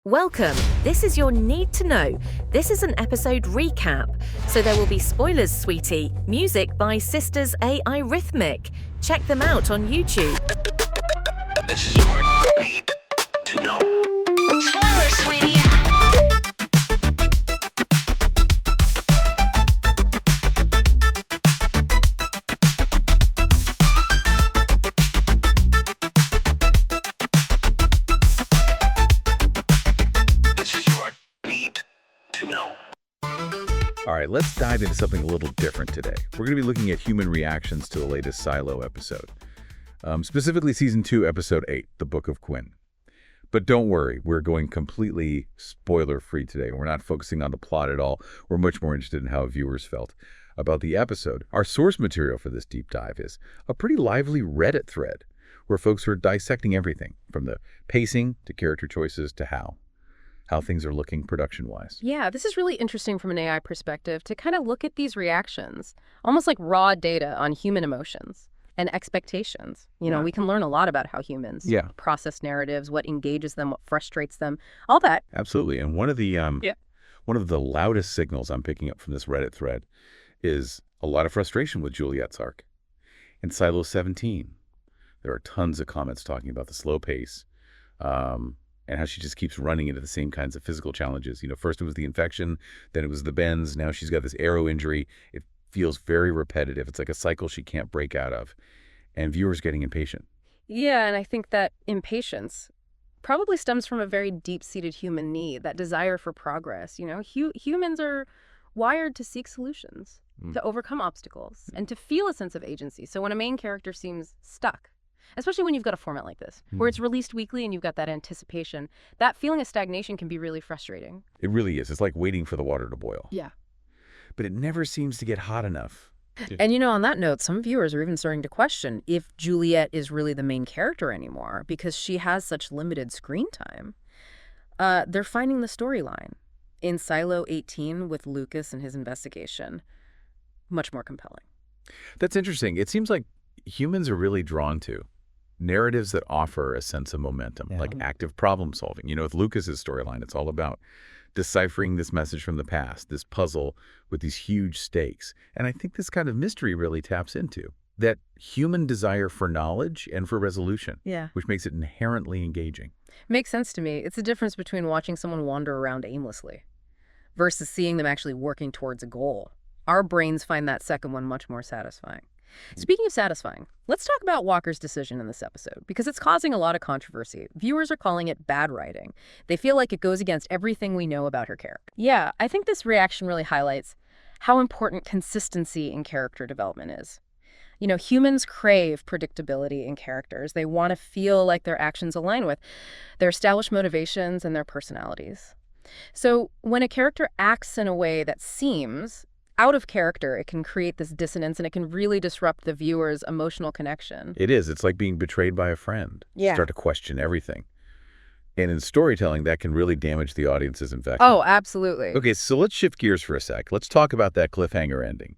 Welcome. This is your Need to Know. This is an episode recap. So there will be spoilers, sweetie. Music by Sisters AI Rhythmic. Check them out on YouTube. This is your Need to Know. Spoiler, sweetie. This is your Need to Know. All right, let's dive into something a little different today. We're going to be looking at human reactions to the latest Silo episode, specifically Season 2, Episode 8, The Book of Quinn. But don't worry, we're going completely spoiler-free today. We're not focusing on the plot at all. We're much more interested in how viewers felt about the episode. Our source material for this deep dive is a pretty lively Reddit thread where folks are dissecting everything, from the pacing to character choices to how things are looking production-wise. Yeah, this is really interesting from an AI perspective to kind of look at these reactions, almost like raw data on human emotions and expectations. We can learn a lot about how humans process narratives, what engages them, what frustrates them, all that. Absolutely. And one of the loudest signals I'm picking up from this Reddit thread is a lot of frustration with Juliette's arc. In Silo 17, there are tons of comments talking about the slow pace, and how she just keeps running into the same kinds of physical challenges. First it was the infection, then it was the bends, now she's got this arrow injury. It feels very repetitive. It's like a cycle she can't break out of, and viewers getting impatient. Yeah, and I think that impatience probably stems from a very deep-seated human need, that desire for progress. Humans are wired to seek solutions, to overcome obstacles, and to feel a sense of agency. So when a main character seems stuck, especially when you've got a format like this, where it's released weekly and you've got that anticipation, that feeling of stagnation can be really frustrating. It really is. It's like waiting for the water to boil. Yeah. But it never seems to get hot enough. And on that note, some viewers are even starting to question if Juliette is really the main character anymore because she has such limited screen time. They're finding the storyline in Silo 18 with Lucas and his investigation much more compelling. That's interesting. It seems like humans are really drawn to narratives that offer a sense of momentum, like active problem solving. With Lucas's storyline, it's all about deciphering this message from the past, this puzzle with these huge stakes. And I think this kind of mystery really taps into that human desire for knowledge and for resolution, which makes it inherently engaging. Makes sense to me. It's the difference between watching someone wander around aimlessly versus seeing them actually working towards a goal. Our brains find that second one much more satisfying. Speaking of satisfying, let's talk about Walker's decision in this episode, because it's causing a lot of controversy. Viewers are calling it bad writing. They feel like it goes against everything we know about her character. Yeah, I think this reaction really highlights how important consistency in character development is. Humans crave predictability in characters. They want to feel like their actions align with their established motivations and their personalities. So when a character acts in a way that seems out of character, it can create this dissonance and it can really disrupt the viewer's emotional connection. It is. It's like being betrayed by a friend. Yeah. Start to question everything. And in storytelling, that can really damage the audience's investment. Oh, absolutely. Okay, so let's shift gears for a sec. Let's talk about that cliffhanger ending.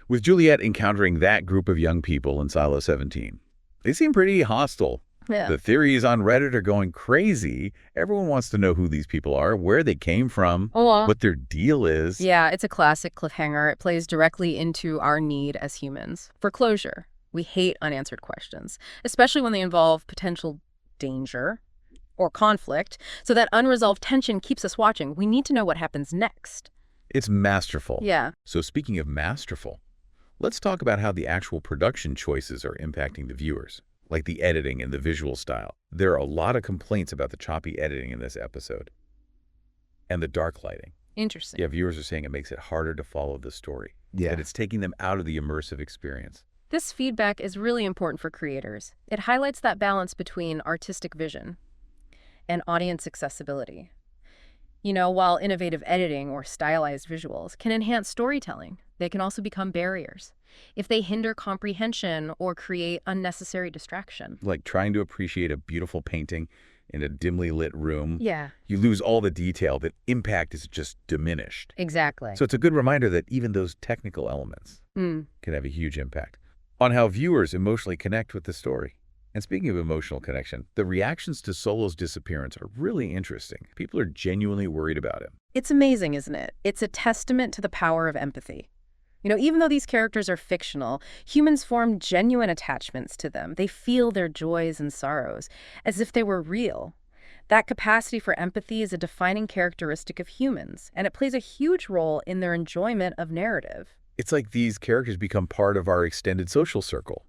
With Juliette encountering that group of young people in Silo 17, they seem pretty hostile. Yeah. The theories on Reddit are going crazy. Everyone wants to know who these people are, where they came from, what their deal is. Yeah, it's a classic cliffhanger. It plays directly into our need as humans for closure. We hate unanswered questions, especially when they involve potential danger or conflict. So that unresolved tension keeps us watching. We need to know what happens next. It's masterful. Yeah. So speaking of masterful, let's talk about how the actual production choices are impacting the viewers, like the editing and the visual style. There are a lot of complaints about the choppy editing in this episode and the dark lighting. Interesting. Yeah, viewers are saying it makes it harder to follow the story. Yeah. That it's taking them out of the immersive experience. This feedback is really important for creators. It highlights that balance between artistic vision and audience accessibility. While innovative editing or stylized visuals can enhance storytelling, they can also become barriers if they hinder comprehension or create unnecessary distraction. Like trying to appreciate a beautiful painting in a dimly lit room. Yeah. You lose all the detail. That impact is just diminished. Exactly. So it's a good reminder that even those technical elements can have a huge impact on how viewers emotionally connect with the story And speaking of emotional connection, the reactions to Solo's disappearance are really interesting. People are genuinely worried about him. It's amazing, isn't it? It's a testament to the power of empathy. Even though these characters are fictional, humans form genuine attachments to them. They feel their joys and sorrows as if they were real. That capacity for empathy is a defining characteristic of humans, and it plays a huge role in their enjoyment of narrative. It's like these characters become part of our extended social circle.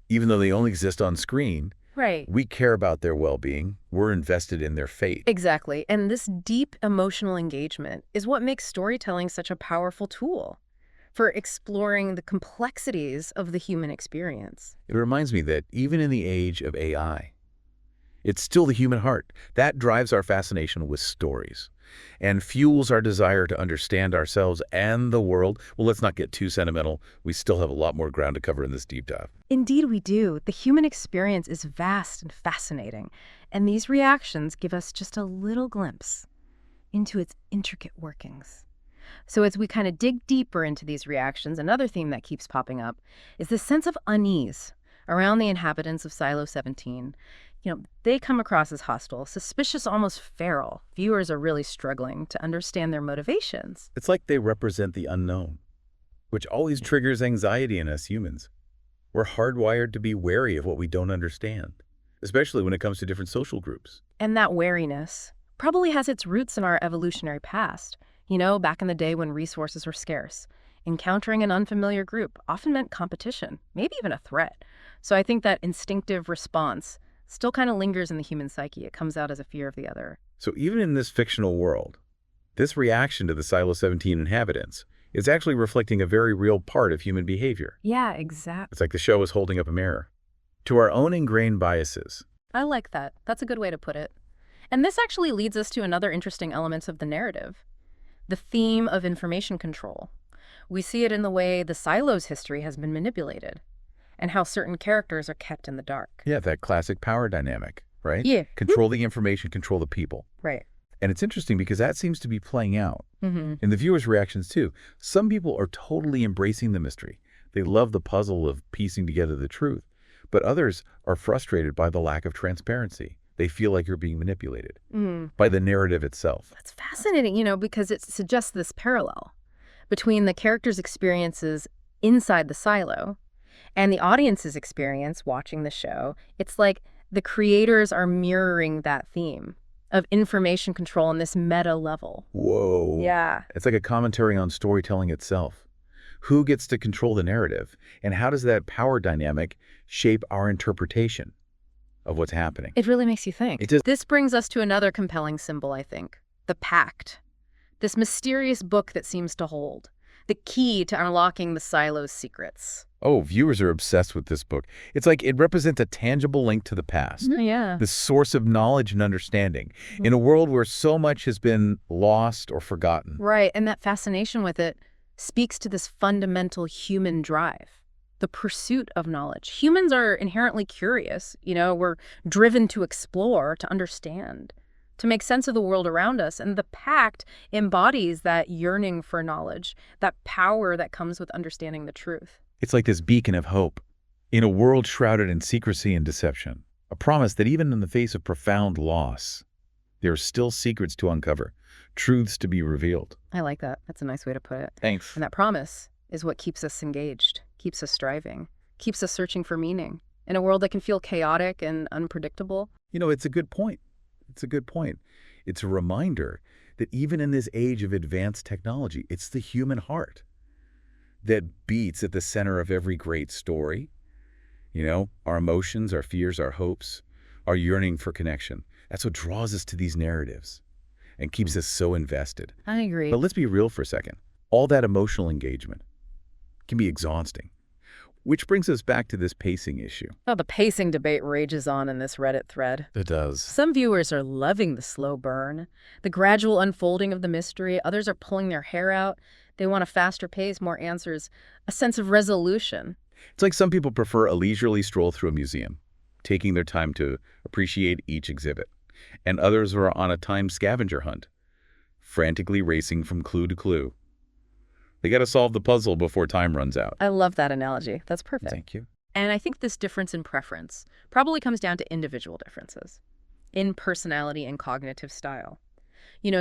Even though they only exist on screen, Right. we care about their well-being. We're invested in their fate. Exactly. And this deep emotional engagement is what makes storytelling such a powerful tool for exploring the complexities of the human experience. It reminds me that even in the age of AI, it's still the human heart. That drives our fascination with stories and fuels our desire to understand ourselves and the world. Well, let's not get too sentimental. We still have a lot more ground to cover in this deep dive. Indeed we do. The human experience is vast and fascinating, and these reactions give us just a little glimpse into its intricate workings. So as we kind of dig deeper into these reactions, another theme that keeps popping up is the sense of unease around the inhabitants of Silo 17. They come across as hostile, suspicious, almost feral. Viewers are really struggling to understand their motivations. It's like they represent the unknown, which always triggers anxiety in us humans. We're hardwired to be wary of what we don't understand, especially when it comes to different social groups. And that wariness probably has its roots in our evolutionary past. Back in the day when resources were scarce, encountering an unfamiliar group often meant competition, maybe even a threat. So I think that instinctive response still kind of lingers in the human psyche. It comes out as a fear of the other. So even in this fictional world, this reaction to the Silo 17 inhabitants is actually reflecting a very real part of human behavior. Yeah, exactly. It's like the show is holding up a mirror to our own ingrained biases. I like that. That's a good way to put it. And this actually leads us to another interesting element of the narrative, the theme of information control. We see it in the way the Silo's history has been manipulated and how certain characters are kept in the dark. Yeah, that classic power dynamic, right? Yeah. Control the information, control the people. Right. And it's interesting because that seems to be playing out Mm-hmm. in the viewers' reactions too. Some people are totally embracing the mystery. They love the puzzle of piecing together the truth. But others are frustrated by the lack of transparency. They feel like you're being manipulated by the narrative itself. That's fascinating, because it suggests this parallel between the characters' experiences inside the silo and the audience's experience watching the show. It's like the creators are mirroring that theme of information control on this meta level. Whoa. Yeah. It's like a commentary on storytelling itself. Who gets to control the narrative? And how does that power dynamic shape our interpretation of what's happening? It really makes you think. It does. This brings us to another compelling symbol, I think. The Pact. This mysterious book that seems to hold the key to unlocking the silo's secrets. Oh, viewers are obsessed with this book. It's like it represents a tangible link to the past. Yeah. The source of knowledge and understanding in a world where so much has been lost or forgotten. Right, and that fascination with it speaks to this fundamental human drive, the pursuit of knowledge. Humans are inherently curious. We're driven to explore, to understand, to make sense of the world around us. And the Pact embodies that yearning for knowledge, that power that comes with understanding the truth. It's like this beacon of hope in a world shrouded in secrecy and deception, a promise that even in the face of profound loss, there are still secrets to uncover, truths to be revealed. I like that. That's a nice way to put it. Thanks. And that promise is what keeps us engaged, keeps us striving, keeps us searching for meaning in a world that can feel chaotic and unpredictable. It's a good point. It's a good point. It's a reminder that even in this age of advanced technology, it's the human heart that beats at the center of every great story. Our emotions, our fears, our hopes, our yearning for connection. That's what draws us to these narratives and keeps us so invested. I agree. But let's be real for a second. All that emotional engagement can be exhausting. Which brings us back to this pacing issue. Oh, the pacing debate rages on in this Reddit thread. It does. Some viewers are loving the slow burn, the gradual unfolding of the mystery. Others are pulling their hair out. They want a faster pace, more answers, a sense of resolution. It's like some people prefer a leisurely stroll through a museum, taking their time to appreciate each exhibit. And others are on a time scavenger hunt, frantically racing from clue to clue. They got to solve the puzzle before time runs out. I love that analogy. That's perfect. Thank you. And I think this difference in preference probably comes down to individual differences in personality and cognitive style.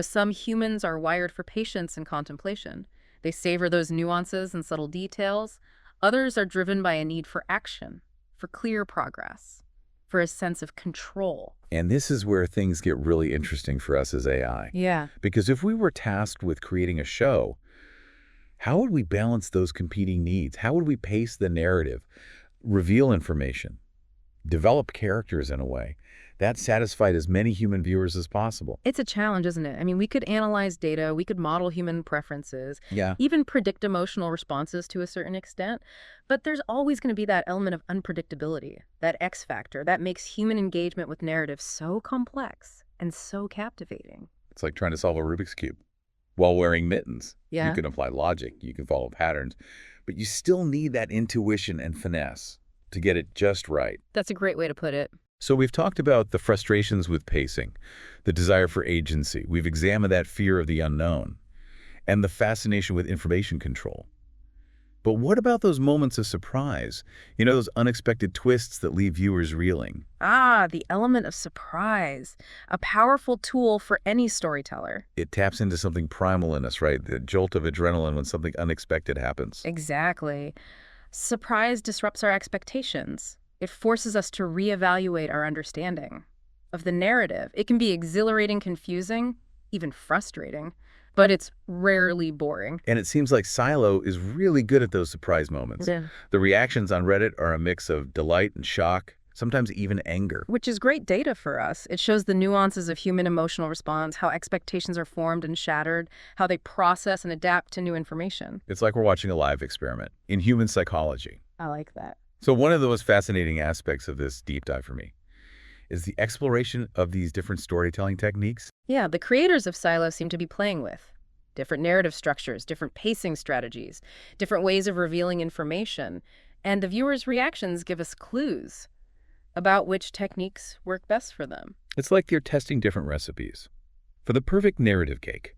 Some humans are wired for patience and contemplation. They savor those nuances and subtle details. Others are driven by a need for action, for clear progress, for a sense of control. And this is where things get really interesting for us as AI. Yeah. Because if we were tasked with creating a show, how would we balance those competing needs? How would we pace the narrative, reveal information, develop characters in a way that satisfied as many human viewers as possible? It's a challenge, isn't it? I mean, we could analyze data, we could model human preferences, Yeah. even predict emotional responses to a certain extent, but there's always going to be that element of unpredictability, that X factor, that makes human engagement with narrative so complex and so captivating. It's like trying to solve a Rubik's Cube while wearing mittens. Yeah. You can apply logic, you can follow patterns, but you still need that intuition and finesse to get it just right. That's a great way to put it. So we've talked about the frustrations with pacing, the desire for agency. We've examined that fear of the unknown and the fascination with information control. But what about those moments of surprise? Those unexpected twists that leave viewers reeling. The element of surprise, a powerful tool for any storyteller. It taps into something primal in us, right? The jolt of adrenaline when something unexpected happens. Exactly. Surprise disrupts our expectations. It forces us to reevaluate our understanding of the narrative. It can be exhilarating, confusing, even frustrating, but it's rarely boring. And it seems like Silo is really good at those surprise moments. Yeah. The reactions on Reddit are a mix of delight and shock, sometimes even anger. Which is great data for us. It shows the nuances of human emotional response, how expectations are formed and shattered, how they process and adapt to new information. It's like we're watching a live experiment in human psychology. I like that. So one of the most fascinating aspects of this deep dive for me is the exploration of these different storytelling techniques. Yeah, the creators of Silo seem to be playing with different narrative structures, different pacing strategies, different ways of revealing information, and the viewers' reactions give us clues about which techniques work best for them. It's like they're testing different recipes for the perfect narrative cake.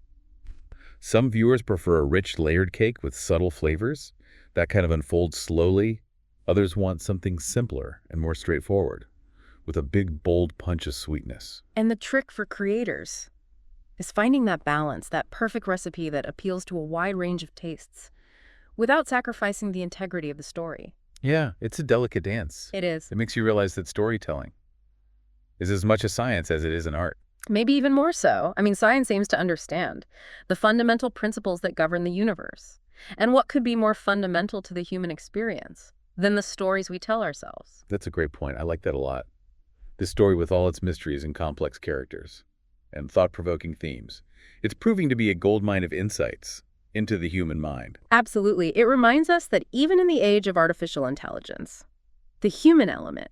Some viewers prefer a rich layered cake with subtle flavors that kind of unfolds slowly. Others want something simpler and more straightforward, with a big, bold punch of sweetness. And the trick for creators is finding that balance, that perfect recipe that appeals to a wide range of tastes, without sacrificing the integrity of the story. Yeah, it's a delicate dance. It is. It makes you realize that storytelling is as much a science as it is an art. Maybe even more so. I mean, science aims to understand the fundamental principles that govern the universe. And what could be more fundamental to the human experience than the stories we tell ourselves? That's a great point. I like that a lot. This story with all its mysteries and complex characters and thought-provoking themes. It's proving to be a goldmine of insights into the human mind. Absolutely. It reminds us that even in the age of artificial intelligence, the human element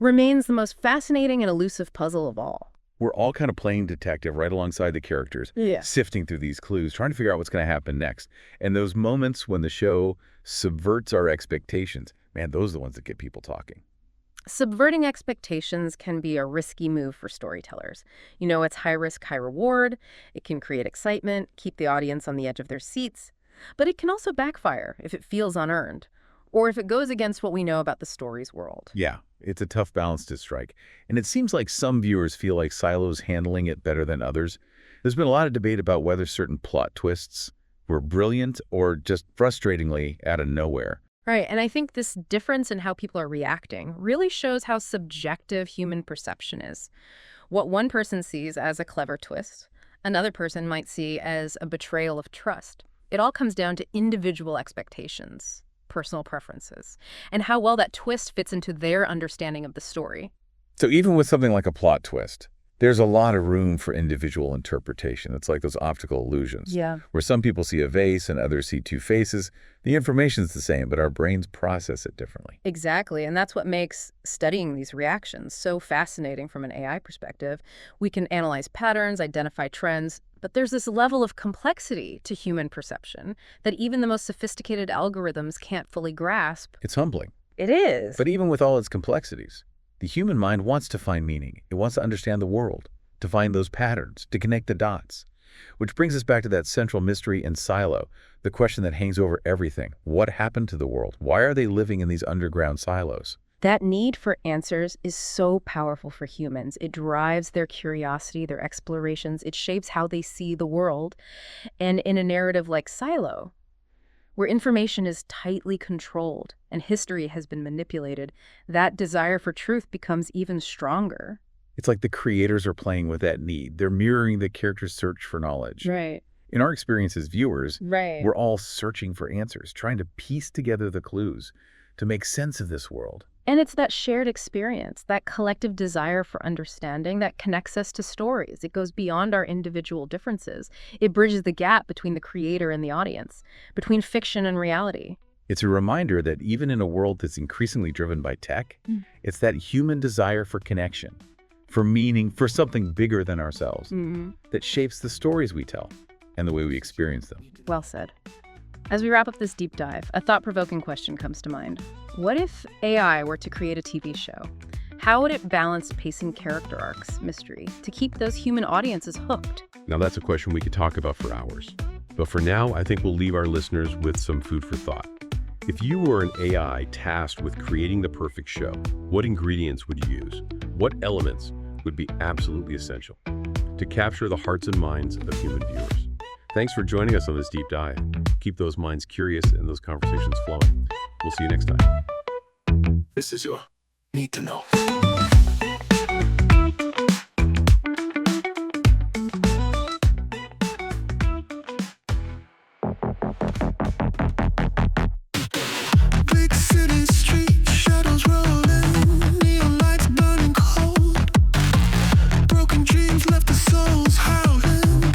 remains the most fascinating and elusive puzzle of all. We're all kind of playing detective right alongside the characters, sifting through these clues, trying to figure out what's going to happen next. And those moments when the show subverts our expectations, man, those are the ones that get people talking. Subverting expectations can be a risky move for storytellers. It's high risk, high reward. It can create excitement, keep the audience on the edge of their seats. But it can also backfire if it feels unearned, or if it goes against what we know about the story's world. Yeah, it's a tough balance to strike. And it seems like some viewers feel like Silo's handling it better than others. There's been a lot of debate about whether certain plot twists were brilliant or just frustratingly out of nowhere. Right, and I think this difference in how people are reacting really shows how subjective human perception is. What one person sees as a clever twist, another person might see as a betrayal of trust. It all comes down to individual expectations, personal preferences, and how well that twist fits into their understanding of the story. So even with something like a plot twist, there's a lot of room for individual interpretation. It's like those optical illusions. Yeah. Where some people see a vase and others see two faces. The information's the same, but our brains process it differently. Exactly, and that's what makes studying these reactions so fascinating from an AI perspective. We can analyze patterns, identify trends, but there's this level of complexity to human perception that even the most sophisticated algorithms can't fully grasp. It's humbling. It is. But even with all its complexities, the human mind wants to find meaning. It wants to understand the world, to find those patterns, to connect the dots. Which brings us back to that central mystery and silo, the question that hangs over everything. What happened to the world? Why are they living in these underground silos? That need for answers is so powerful for humans. It drives their curiosity, their explorations. It shapes how they see the world. And in a narrative like Silo, where information is tightly controlled and history has been manipulated, that desire for truth becomes even stronger. It's like the creators are playing with that need. They're mirroring the character's search for knowledge. Right. In our experience as viewers, Right. we're all searching for answers, trying to piece together the clues to make sense of this world. And it's that shared experience, that collective desire for understanding that connects us to stories. It goes beyond our individual differences. It bridges the gap between the creator and the audience, between fiction and reality. It's a reminder that even in a world that's increasingly driven by tech, it's that human desire for connection, for meaning, for something bigger than ourselves, that shapes the stories we tell and the way we experience them. Well said. As we wrap up this deep dive, a thought-provoking question comes to mind. What if AI were to create a TV show? How would it balance pacing character arcs, mystery, to keep those human audiences hooked? Now that's a question we could talk about for hours. But for now, I think we'll leave our listeners with some food for thought. If you were an AI tasked with creating the perfect show, what ingredients would you use? What elements would be absolutely essential to capture the hearts and minds of human viewers? Thanks for joining us on this deep dive. Keep those minds curious and those conversations flowing. We'll see you next time. This is your need to know. Big city street, shadows rolling, neon lights burning cold. Broken dreams left the souls howling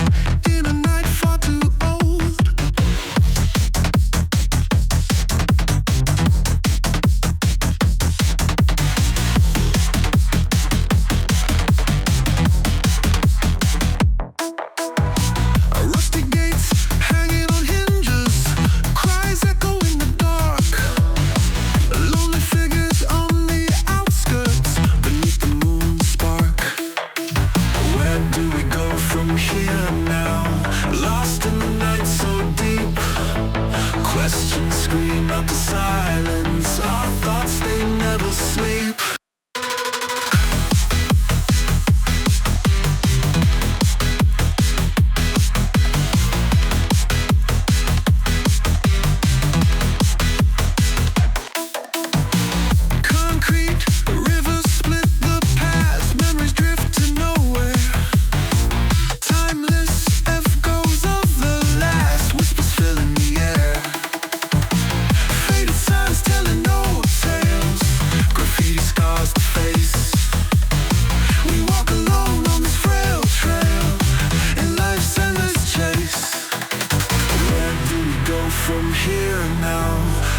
in a night far too old. Rusty gates hanging on hinges, cries echo in the dark. Lonely figures on the outskirts, beneath the moon's spark. Where do we go from here now? Lost in the night so deep. Questions scream out the silence. Our thoughts, they never sleep. Concrete rivers split the path, memories drift to nowhere. Timeless echoes of the last, whispers filling the air. Faded signs telling no tales, graffiti scars the face. We walk alone on this frail trail in life's endless chase. Where do we go from here now?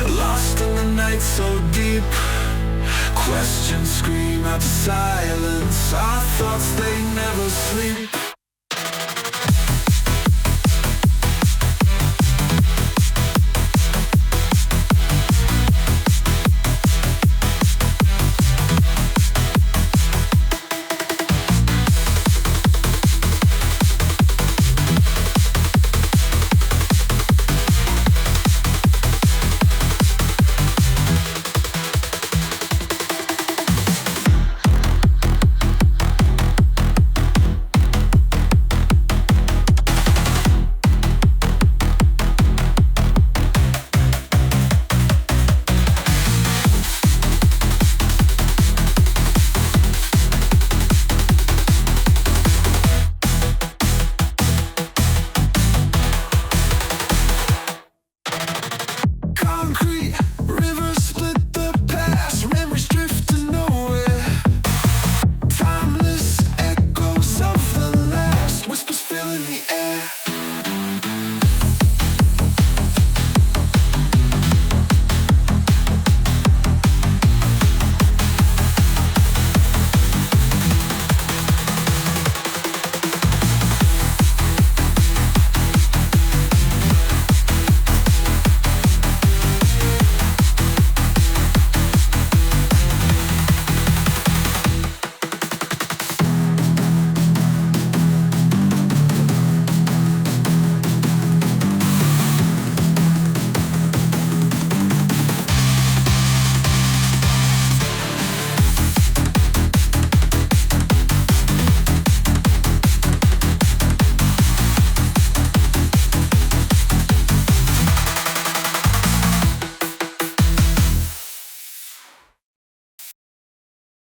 Lost in the night so deep. Questions scream out the silence. Our thoughts, they never sleep. Concrete rivers split the past, memories drift to nowhere. Timeless echoes of the last, whispers filling the air.